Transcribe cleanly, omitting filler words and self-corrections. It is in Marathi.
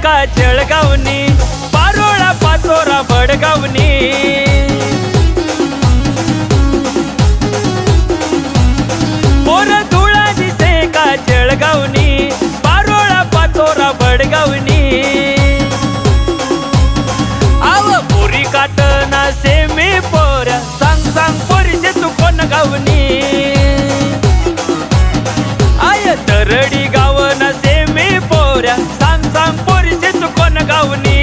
का जळगावनी पारोळा पाचोरा बडगावनी पोर धुळा दिसे का जळगावनी पारोळा पाचोरा बडगावनी आव पोरी काटना सेमी पोर सांग सांग पोरीचे तू कोण गावनी आय तरडी गावना सेमी पोऱ्या सांग सांग पोरीचे तू कोण गावनी